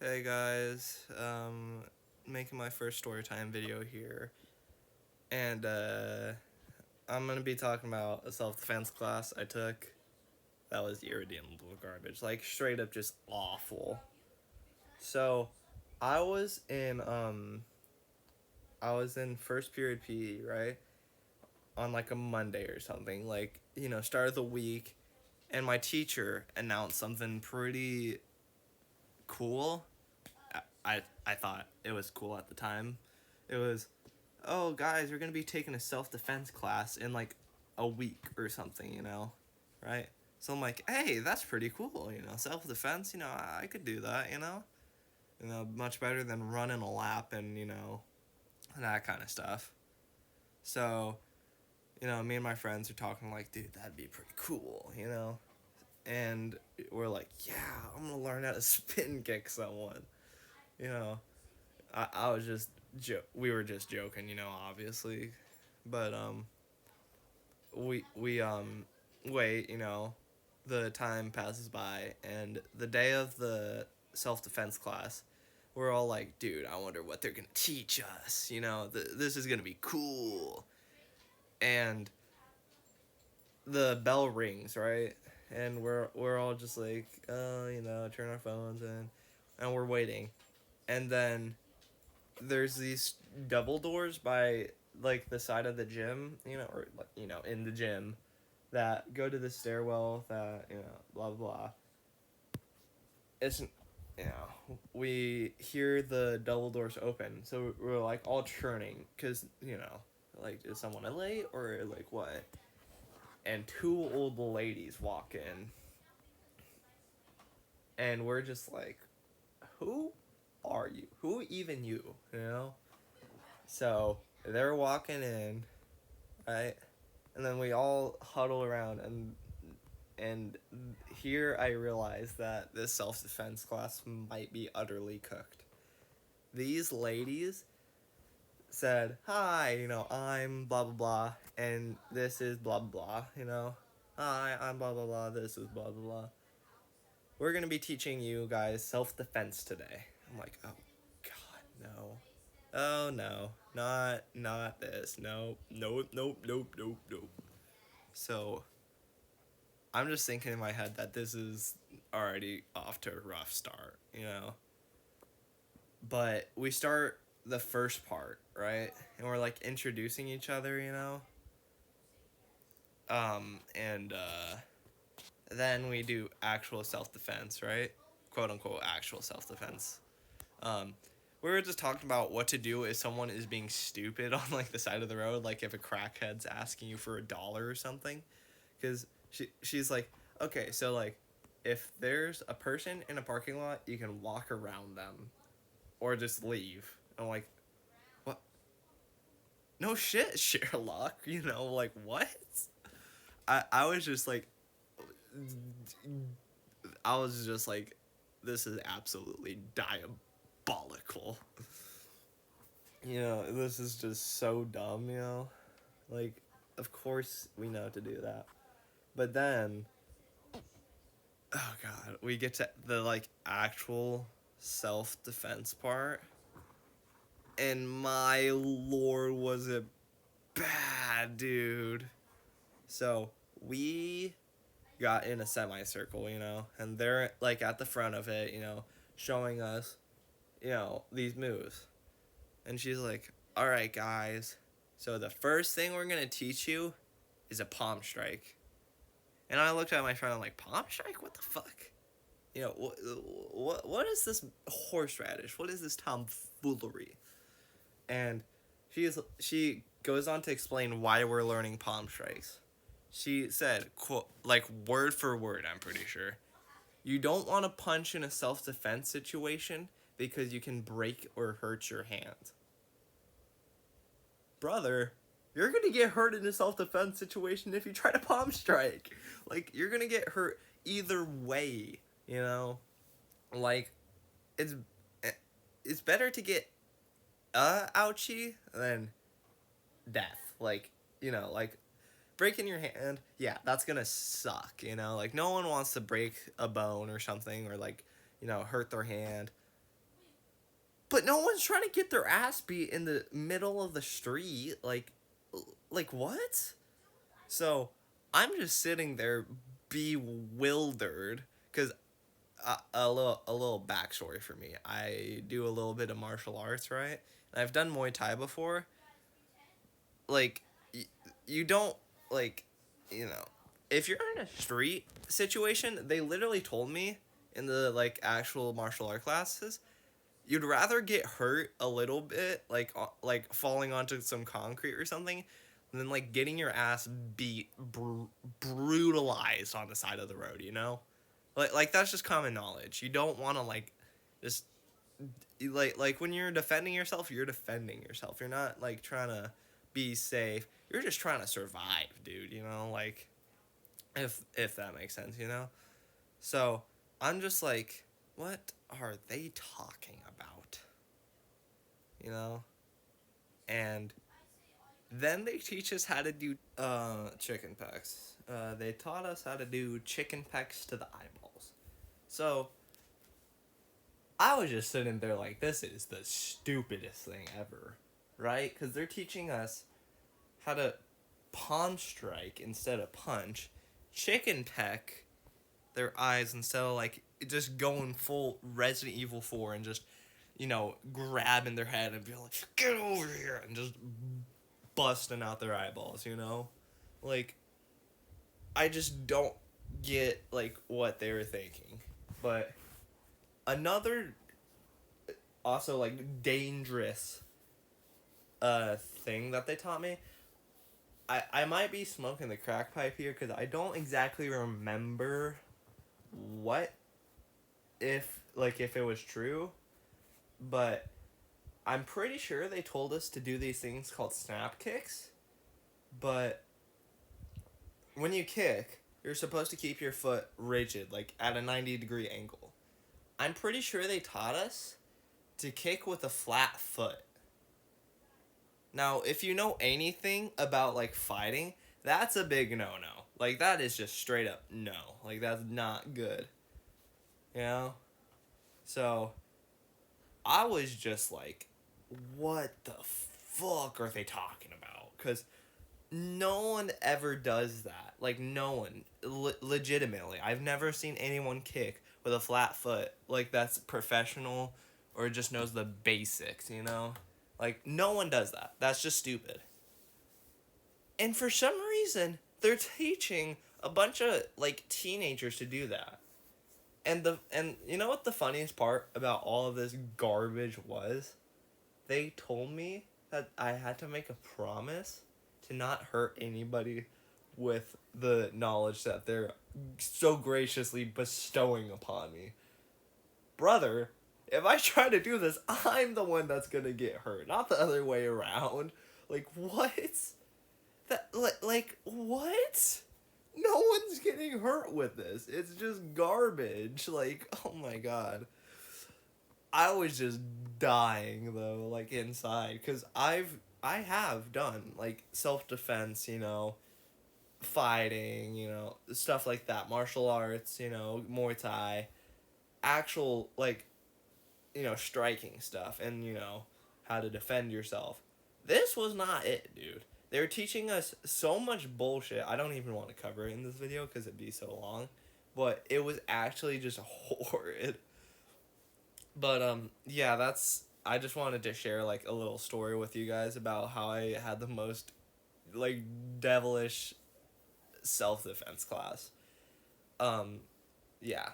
Hey guys, making my first story time video here, and I'm gonna be talking about a self-defense class I took that was irredeemable garbage, like straight up just awful. So, I was in I was in first period PE, right, on like a Monday or something, like start of the week, and my teacher announced something pretty cool. I thought it was cool at the time. It was, oh guys, we're gonna be taking a self defense class in like a week or something, right? So I'm like, hey, that's pretty cool, self defense, I could do that, much better than running a lap and that kind of stuff. So me and my friends are talking like, dude, that'd be pretty cool, and we're like, yeah, I'm gonna learn how to spin kick someone, you know. I was just we were just joking, obviously, but we wait, the time passes by, and the day of the self defense class, we're all like, dude, I wonder what they're gonna teach us. This is gonna be cool, and the bell rings, right, and we're all just like, turn our phones in, and we're waiting, and then there's these double doors by like the side of the gym, or like in the gym that go to the stairwell that blah blah blah. It's we hear the double doors open, so we're like all churning because like is someone late or like what? And two old ladies walk in, and we're just like, who are you? Who even you? So they're walking in, right? And then we all huddle around, and here I realize that this self-defense class might be utterly cooked. These ladies said, "Hi, I'm blah blah blah, and this is blah blah blah, Hi, I'm blah blah blah, this is blah blah blah. We're gonna be teaching you guys self-defense today." I'm like, oh god, no. Oh no, not this. Nope, nope, nope, nope, nope, nope. So I'm just thinking in my head that this is already off to a rough start, But we start the first part, right? And we're like introducing each other, and then we do actual self defense, right? Quote unquote actual self defense. Um, we were just talking about what to do if someone is being stupid on like the side of the road, like if a crackhead's asking you for $1 or something, because she's like, okay, so like, if there's a person in a parking lot, you can walk around them, or just leave. I'm like, what? No shit, Sherlock. Like what? I was just like, I was just like, this is absolutely diabolical. This is just so dumb. Like, of course we know to do that, but then oh god, we get to the like actual self-defense part, and my lord, was it bad, dude. So we got in a semicircle, and they're like at the front of it, showing us these moves, and she's like, all right guys, so the first thing we're gonna teach you is a palm strike. And I looked at my friend, I'm like, palm strike? What the fuck? What is this horseradish? What is this tomfoolery? And she goes on to explain why we're learning palm strikes. She said, quote, like word for word, I'm pretty sure, you don't want to punch in a self-defense situation because you can break or hurt your hand. Brother, you're gonna get hurt in a self-defense situation if you try to palm strike. Like, you're gonna get hurt either way, like, it's it's better to get ouchie than death. Like, like breaking your hand, yeah, that's gonna suck. Like, no one wants to break a bone or something, or like hurt their hand. but no one's trying to get their ass beat in the middle of the street. Like what? So I'm just sitting there bewildered because a little backstory for me. I do a little bit of martial arts, right? And I've done Muay Thai before. Like, you don't like, you know, if you're in a street situation, they literally told me in the like actual martial art classes, you'd rather get hurt a little bit, like falling onto some concrete or something, than like getting your ass beat, brutalized on the side of the road. You know, like that's just common knowledge. You don't want to like just like when you're defending yourself, you're defending yourself. You're not like trying to be safe. You're just trying to survive, dude. You know, like if that makes sense. You know, so I'm just like, what are they talking about? You know, and then they teach us how to do chicken pecks. They taught us how to do chicken pecks to the eyeballs. So I was just sitting there like, this is the stupidest thing ever, right? Because they're teaching us how to palm strike instead of punch, chicken peck their eyes instead of like just going full Resident Evil 4 and just, grabbing their head and being like, get over here, and just busting out their eyeballs, you know? Like, I just don't get, like, what they were thinking. But another, also, like, dangerous thing that they taught me, I might be smoking the crack pipe here because I don't exactly remember what, if it was true, but I'm pretty sure they told us to do these things called snap kicks, but when you kick, you're supposed to keep your foot rigid, like at a 90-degree angle. I'm pretty sure they taught us to kick with a flat foot. Now, if you know anything about, like, fighting, that's a big no-no. Like, that is just straight up no. Like, that's not good. You know? So, I was just like, what the fuck are they talking about? Because no one ever does that. Like, no one. Legitimately. I've never seen anyone kick with a flat foot. Like, that's professional or just knows the basics, you know? Like, no one does that. That's just stupid. And for some reason, they're teaching a bunch of, like, teenagers to do that. And you know what the funniest part about all of this garbage was? They told me that I had to make a promise to not hurt anybody with the knowledge that they're so graciously bestowing upon me. Brother, if I try to do this, I'm the one that's gonna get hurt, not the other way around. Like, what? What? No one's getting hurt with this. It's just garbage. Like, oh my god. I was just dying, though, like, inside. Because I have done, like, self-defense, fighting, stuff like that. Martial arts, Muay Thai. Actual, like, striking stuff and, how to defend yourself. This was not it, dude. They were teaching us so much bullshit. I don't even want to cover it in this video because it'd be so long. But it was actually just horrid. But, yeah, I just wanted to share, like, a little story with you guys about how I had the most, like, devilish self-defense class. Yeah.